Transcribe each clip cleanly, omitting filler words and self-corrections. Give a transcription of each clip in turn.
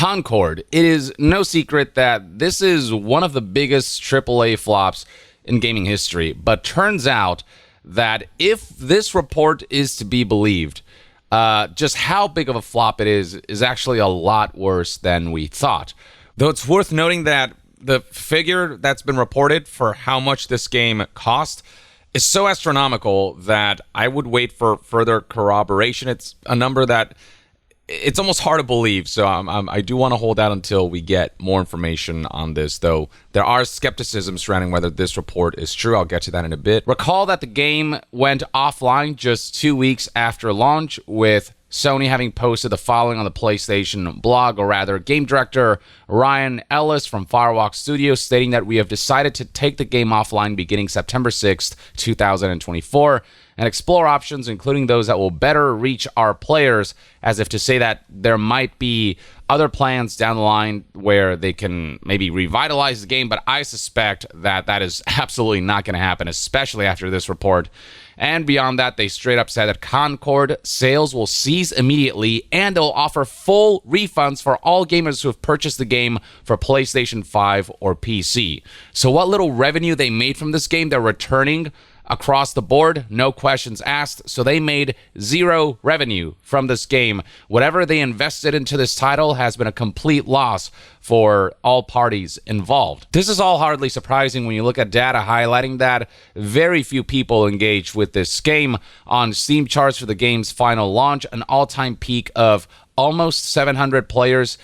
Concord. It is no secret that this is one of the biggest AAA flops in gaming history, but turns out that if this report is to be believed, just how big of a flop it is actually a lot worse than we thought. Though it's worth noting that the figure that's been reported for how much this game cost is so astronomical that I would wait for further corroboration. It's a number that it's almost hard to believe, so I do want to hold out until we get more information on this, though there are skepticism surrounding whether this report is true. I'll get to that in a bit. Recall that the game went offline just 2 weeks after launch, with Sony having posted the following on the PlayStation blog, or rather, game director Ryan Ellis from Firewalk Studios stating that we have decided to take the game offline beginning September 6th, 2024, and explore options, including those that will better reach our players, as if to say that there might be other plans down the line where they can maybe revitalize the game, but I suspect that that is absolutely not going to happen, especially after this report. And beyond that, they straight up said that Concord sales will cease immediately, and they'll offer full refunds for all gamers who have purchased the game for PlayStation 5 or PC. So what little revenue they made from this game, they're returning across the board, no questions asked. So they made zero revenue from this game. Whatever they invested into this title has been a complete loss for all parties involved. This is all hardly surprising when you look at data highlighting that very few people engaged with this game. On Steam charts for the game's final launch, an all-time peak of almost 700 players.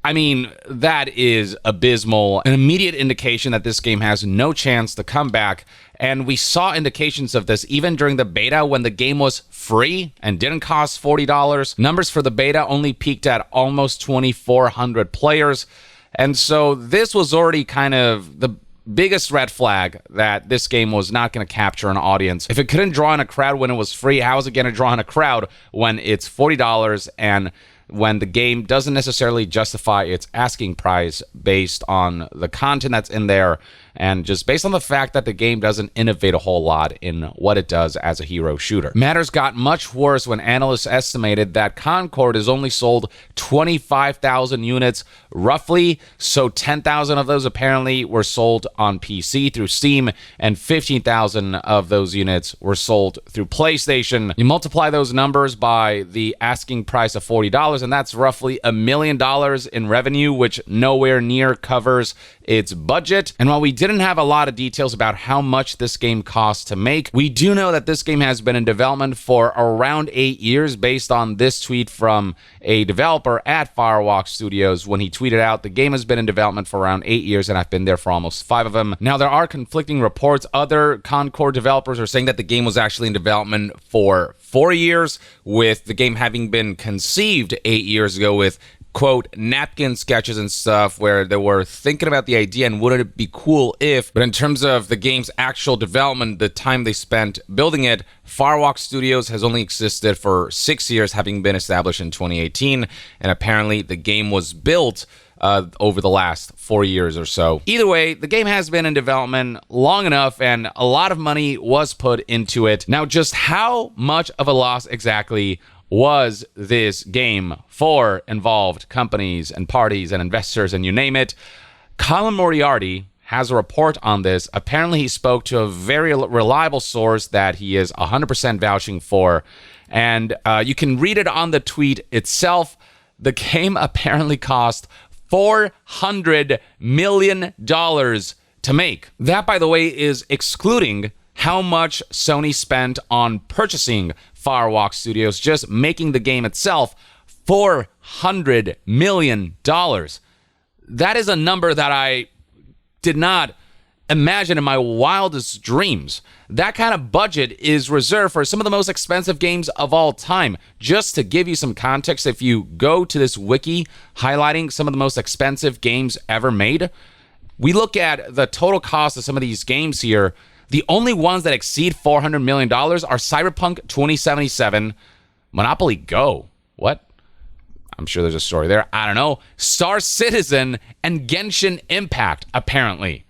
I mean, that is abysmal. An immediate indication that this game has no chance to come back. And we saw indications of this even during the beta when the game was free and didn't cost $40. Numbers for the beta only peaked at almost 2,400 players. And so this was already kind of the biggest red flag that this game was not going to capture an audience. If it couldn't draw in a crowd when it was free, how is it going to draw in a crowd when it's $40 and when the game doesn't necessarily justify its asking price based on the content that's in there and just based on the fact that the game doesn't innovate a whole lot in what it does as a hero shooter. Matters got much worse when analysts estimated that Concord has only sold 25,000 units roughly, so 10,000 of those apparently were sold on PC through Steam, and 15,000 of those units were sold through PlayStation. You multiply those numbers by the asking price of $40, and that's roughly $1 million in revenue, which nowhere near covers its budget. And while we didn't have a lot of details about how much this game cost to make, we do know that this game has been in development for around 8 years, based on this tweet from a developer at Firewalk Studios when he tweeted out, "The game has been in development for around 8 years, and I've been there for almost 5 of them." Now, there are conflicting reports. Other Concord developers are saying that the game was actually in development for 4 years, with the game having been conceived 8 years ago with, quote, napkin sketches and stuff where they were thinking about the idea and wouldn't it be cool if, but in terms of the game's actual development, the time they spent building it, Firewalk Studios has only existed for 6 years, having been established in 2018, and apparently the game was built over the last 4 years or so. Either way, the game has been in development long enough, and a lot of money was put into it. Now, just how much of a loss exactly was this game for involved companies and parties and investors and you name it? Colin Moriarty has a report on this. Apparently, he spoke to a very reliable source that he is 100% vouching for, and you can read it on the tweet itself. The game apparently cost $400 million to make. That, by the way, is excluding how much Sony spent on purchasing Firewalk Studios, just making the game itself. $400 million. That is a number that I did not imagine in my wildest dreams. That kind of budget is reserved for some of the most expensive games of all time. Just to give you some context, if you go to this wiki highlighting some of the most expensive games ever made, we look at the total cost of some of these games here. The only ones that exceed $400 million are Cyberpunk 2077, Monopoly Go. What? I'm sure there's a story there. I don't know. Star Citizen and Genshin Impact, apparently.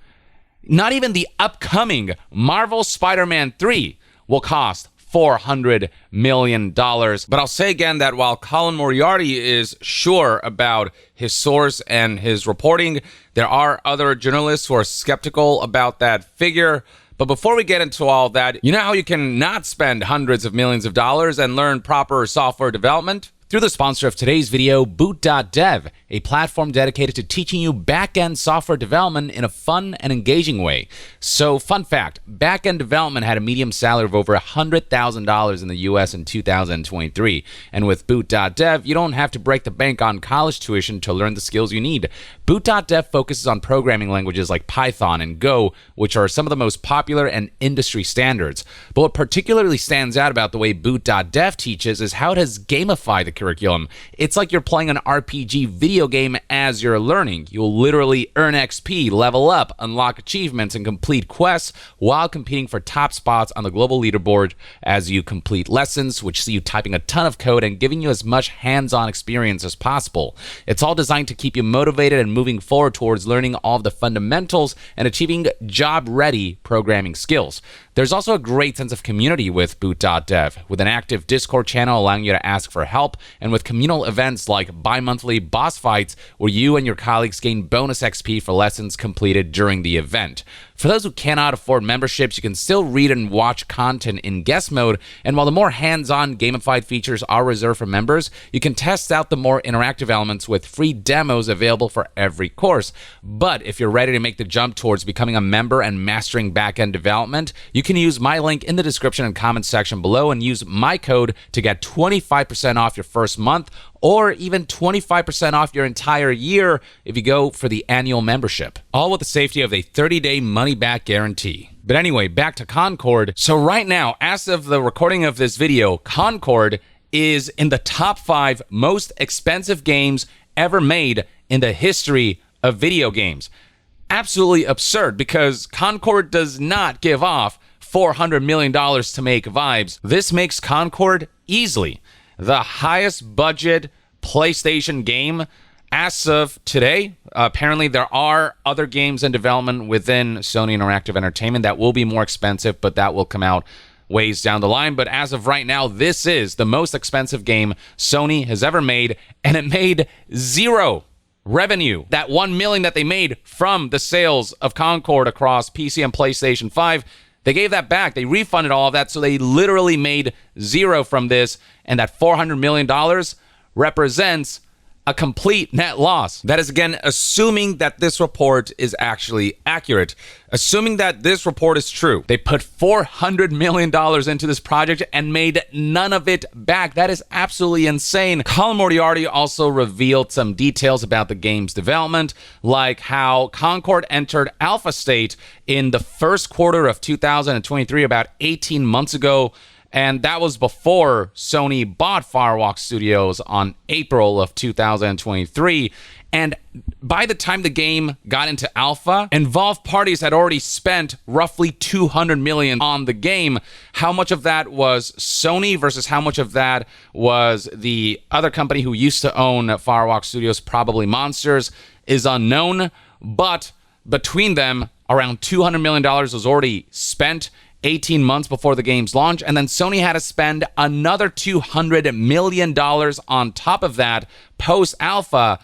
Not even the upcoming Marvel Spider-Man 3 will cost $400 million. But I'll say again that while Colin Moriarty is sure about his source and his reporting, there are other journalists who are skeptical about that figure. But before we get into all that, you know how you can not spend hundreds of millions of dollars and learn proper software development? Through the sponsor of today's video, Boot.dev, a platform dedicated to teaching you back-end software development in a fun and engaging way. So, fun fact, back-end development had a median salary of over $100,000 in the US in 2023. And with Boot.dev, you don't have to break the bank on college tuition to learn the skills you need. Boot.dev focuses on programming languages like Python and Go, which are some of the most popular and industry standards. But what particularly stands out about the way Boot.dev teaches is how it has gamified the curriculum. It's like you're playing an RPG video game as you're learning. You'll literally earn XP, level up, unlock achievements, and complete quests while competing for top spots on the global leaderboard as you complete lessons, which see you typing a ton of code and giving you as much hands-on experience as possible. It's all designed to keep you motivated and moving forward towards learning all of the fundamentals and achieving job-ready programming skills. There's also a great sense of community with Boot.dev, with an active Discord channel allowing you to ask for help, and with communal events like bi-monthly boss fights where you and your colleagues gain bonus XP for lessons completed during the event. For those who cannot afford memberships, you can still read and watch content in guest mode, and while the more hands-on gamified features are reserved for members, you can test out the more interactive elements with free demos available for every course. But if you're ready to make the jump towards becoming a member and mastering back-end development, you can use my link in the description and comments section below and use my code to get 25% off your first month, or even 25% off your entire year if you go for the annual membership. All with the safety of a 30-day money-back guarantee. But anyway, back to Concord. So right now, as of the recording of this video, Concord is in the top 5 most expensive games ever made in the history of video games. Absolutely absurd, because Concord does not give off $400 million to make vibes. This makes Concord easily the highest budget PlayStation game as of today. Apparently, there are other games in development within Sony Interactive Entertainment that will be more expensive, but that will come out ways down the line. But as of right now, this is the most expensive game Sony has ever made, and it made zero revenue. That $1 million that they made from the sales of Concord across PC and PlayStation 5, they gave that back. They refunded all of that, so they literally made zero from this, and that $400 million represents a complete net loss. That is, again, assuming that this report is actually accurate. Assuming that this report is true. They put $400 million into this project and made none of it back. That is absolutely insane. Colin Moriarty also revealed some details about the game's development, like how Concord entered alpha state in the first quarter of 2023, about 18 months ago. And that was before Sony bought Firewalk Studios on April of 2023. And by the time the game got into alpha, involved parties had already spent roughly $200 million on the game. How much of that was Sony versus how much of that was the other company who used to own Firewalk Studios, probably Monsters, is unknown. But between them, around $200 million was already spent 18 months before the game's launch, and then Sony had to spend another $200 million on top of that post-alpha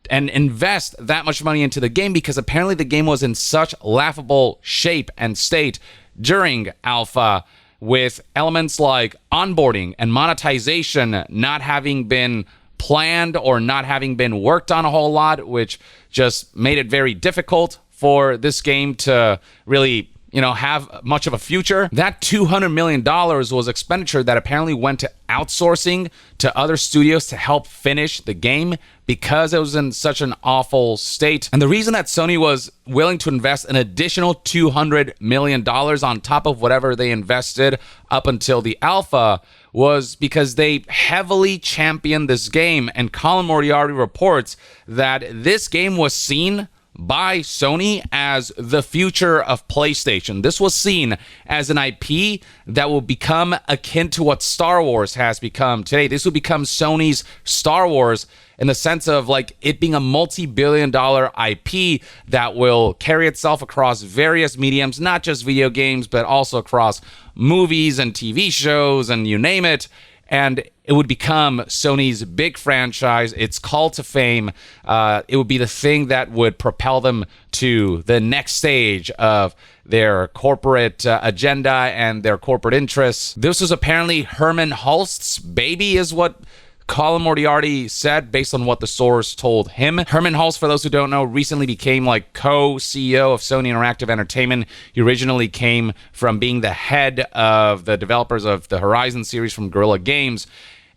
and invest that much money into the game, because apparently the game was in such laughable shape and state during alpha, with elements like onboarding and monetization not having been planned or not having been worked on a whole lot, which just made it very difficult for this game to really have much of a future. That $200 million was expenditure that apparently went to outsourcing to other studios to help finish the game because it was in such an awful state. And the reason that Sony was willing to invest an additional $200 million on top of whatever they invested up until the alpha was because they heavily championed this game. And Colin Moriarty reports that this game was seen by Sony as the future of PlayStation. This was seen as an IP that will become akin to what Star Wars has become today. This will become Sony's Star Wars in the sense of like it being a multi-billion-dollar IP that will carry itself across various mediums, not just video games, but also across movies and TV shows and you name it. And it would become Sony's big franchise, its call to fame. It would be the thing that would propel them to the next stage of their corporate agenda and their corporate interests. This was apparently Herman Hulst's baby, is what Colin Moriarty said based on what the source told him. Herman Hulst, for those who don't know, recently became like co-CEO of Sony Interactive Entertainment. He originally came from being the head of the developers of the Horizon series from Guerrilla Games.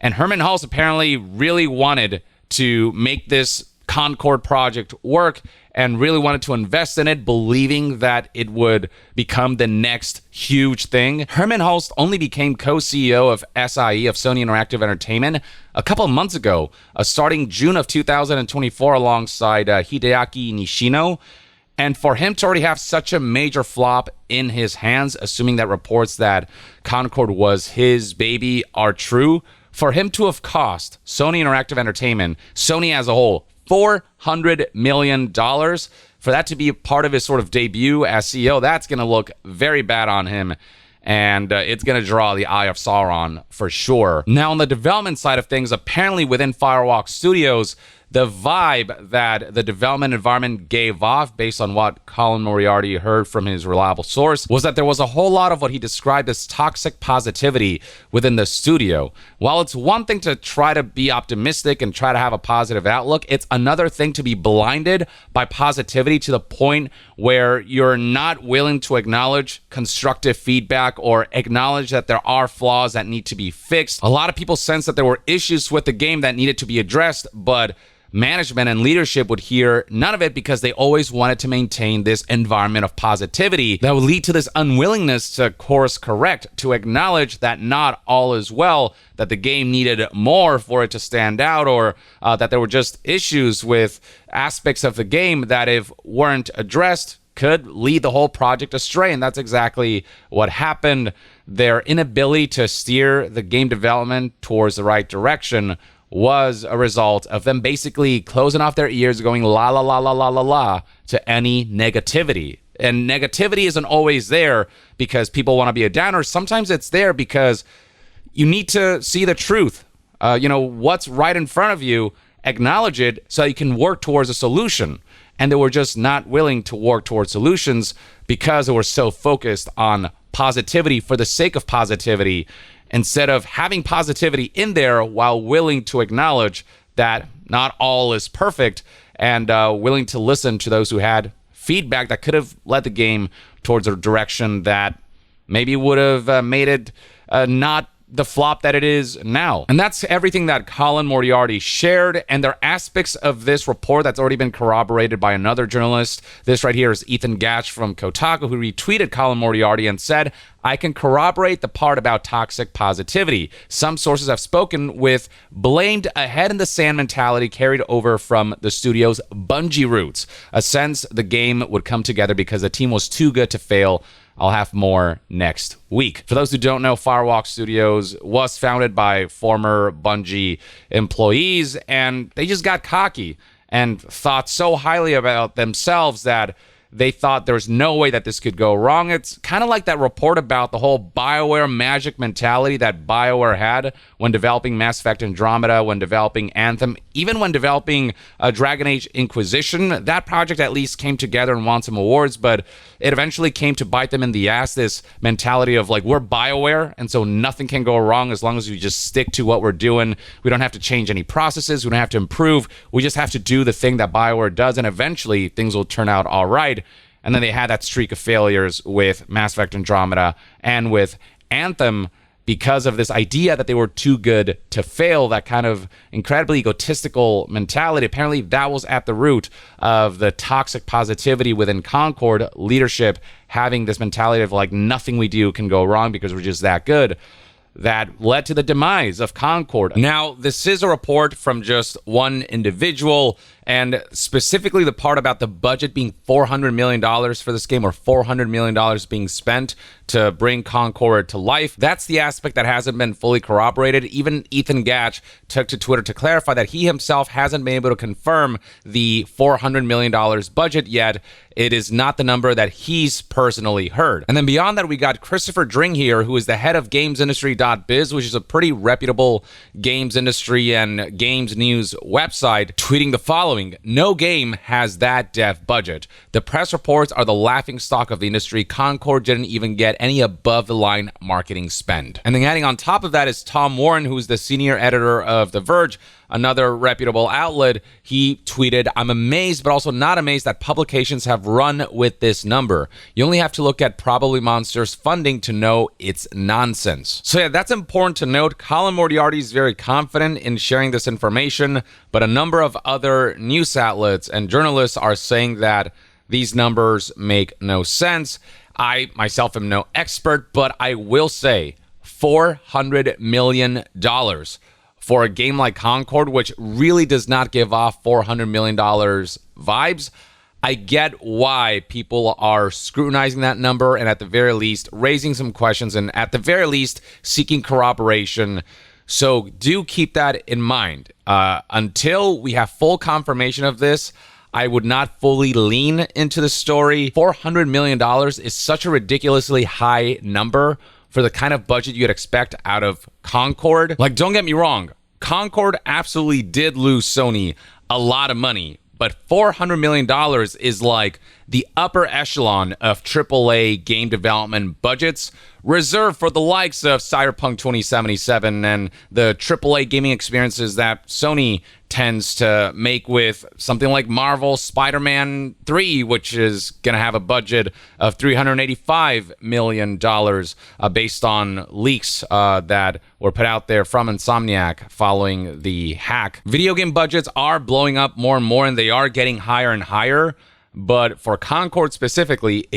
And Herman Hulst apparently really wanted to make this Concord project work and really wanted to invest in it, believing that it would become the next huge thing. Herman Hulst only became co-CEO of SIE, of Sony Interactive Entertainment, a couple of months ago, starting June of 2024 alongside Hideaki Nishino. And for him to already have such a major flop in his hands, assuming that reports that Concord was his baby are true, for him to have cost Sony Interactive Entertainment, Sony as a whole, $400 million, for that to be part of his sort of debut as CEO, that's going to look very bad on him. And it's going to draw the eye of Sauron for sure. Now, on the development side of things, apparently within Firewalk Studios, the vibe that the development environment gave off, based on what Colin Moriarty heard from his reliable source, was that there was a whole lot of what he described as toxic positivity within the studio. While it's one thing to try to be optimistic and try to have a positive outlook, it's another thing to be blinded by positivity to the point where you're not willing to acknowledge constructive feedback or acknowledge that there are flaws that need to be fixed. A lot of people sense that there were issues with the game that needed to be addressed, but management and leadership would hear none of it because they always wanted to maintain this environment of positivity that would lead to this unwillingness to course correct, to acknowledge that not all is well, that the game needed more for it to stand out, or that there were just issues with aspects of the game that, if weren't addressed, could lead the whole project astray. And that's exactly what happened. Their inability to steer the game development towards the right direction was a result of them basically closing off their ears, going la la la la la la la to any negativity. And negativity isn't always there because people want to be a downer. Sometimes it's there because you need to see the truth. What's right in front of you, acknowledge it so you can work towards a solution. And they were just not willing to work towards solutions because they were so focused on positivity for the sake of positivity, instead of having positivity in there while willing to acknowledge that not all is perfect and willing to listen to those who had feedback that could have led the game towards a direction that maybe would have made it not the flop that it is now. And that's everything that Colin Moriarty shared. And there are aspects of this report that's already been corroborated by another journalist. This right here is Ethan Gatch from Kotaku, who retweeted Colin Moriarty and said, "I can corroborate the part about toxic positivity. Some sources I've spoken with blamed a head in the sand mentality carried over from the studio's Bungie roots. A sense the game would come together because the team was too good to fail. I'll have more next week." For those who don't know, Firewalk Studios was founded by former Bungie employees, and they just got cocky and thought so highly about themselves that they thought there was no way that this could go wrong. It's kind of like that report about the whole BioWare magic mentality that BioWare had when developing Mass Effect Andromeda, when developing Anthem, even when developing Dragon Age Inquisition. That project at least came together and won some awards, but it eventually came to bite them in the ass, this mentality of like, we're BioWare, and so nothing can go wrong as long as we just stick to what we're doing. We don't have to change any processes. We don't have to improve. We just have to do the thing that BioWare does, and eventually things will turn out all right. And then they had that streak of failures with Mass Effect Andromeda and with Anthem because of this idea that they were too good to fail, that kind of incredibly egotistical mentality. Apparently that was at the root of the toxic positivity within Concord leadership, having this mentality of like, nothing we do can go wrong because we're just that good. That led to the demise of Concord. Now, this is a report from just one individual. And specifically the part about the budget being $400 million for this game, or $400 million being spent to bring Concord to life. That's the aspect that hasn't been fully corroborated. Even Ethan Gatch took to Twitter to clarify that he himself hasn't been able to confirm the $400 million budget yet. It is not the number that he's personally heard. And then beyond that, we got Christopher Dring here, who is the head of gamesindustry.biz, which is a pretty reputable games industry and games news website, tweeting the following: "No game has that dev budget. The press reports are the laughingstock of the industry. Concord didn't even get any above-the-line marketing spend." And then adding on top of that is Tom Warren, who's the senior editor of The Verge, another reputable outlet. He tweeted, "I'm amazed, but also not amazed that publications have run with this number. You only have to look at Probably Monsters funding to know it's nonsense." So yeah, that's important to note. Colin Moriarty is very confident in sharing this information, but a number of other news outlets and journalists are saying that these numbers make no sense. I myself am no expert, but I will say $400 million for a game like Concord, which really does not give off $400 million vibes. I get why people are scrutinizing that number and at the very least raising some questions and at the very least seeking corroboration. So do keep that in mind. Until we have full confirmation of this, I would not fully lean into the story. $400 million is such a ridiculously high number for the kind of budget you'd expect out of Concord. Like, don't get me wrong, Concord absolutely did lose Sony a lot of money, but $400 million is like the upper echelon of AAA game development budgets, reserved for the likes of Cyberpunk 2077 and the AAA gaming experiences that Sony tends to make with something like Marvel Spider-Man 3, which is going to have a budget of $385 million based on leaks that were put out there from Insomniac following the hack. Video game budgets are blowing up more and more, and they are getting higher and higher. But for Concord specifically,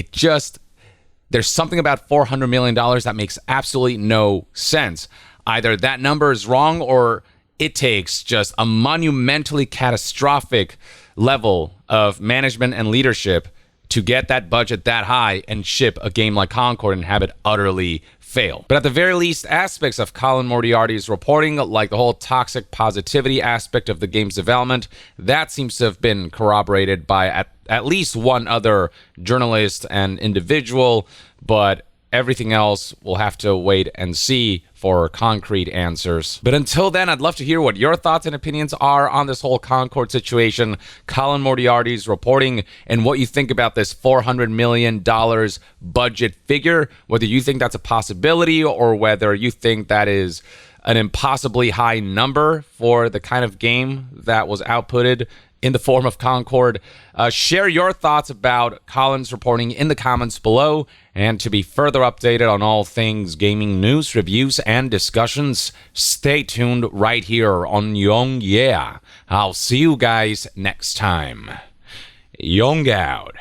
there's something about $400 million that makes absolutely no sense. Either that number is wrong, or it takes just a monumentally catastrophic level of management and leadership to get that budget that high and ship a game like Concord and have it utterly fail. But at the very least, aspects of Colin Moriarty's reporting, like the whole toxic positivity aspect of the game's development, that seems to have been corroborated by at least one other journalist and individual, but everything else we'll have to wait and see for concrete answers. But until then, I'd love to hear what your thoughts and opinions are on this whole Concord situation, Colin Moriarty's reporting, and what you think about this $400 million budget figure, whether you think that's a possibility or whether you think that is an impossibly high number for the kind of game that was outputted in the form of Concord. Share your thoughts about Colin's reporting in the comments below. And to be further updated on all things gaming news, reviews, and discussions, stay tuned right here on Young Yeah. I'll see you guys next time. Young out.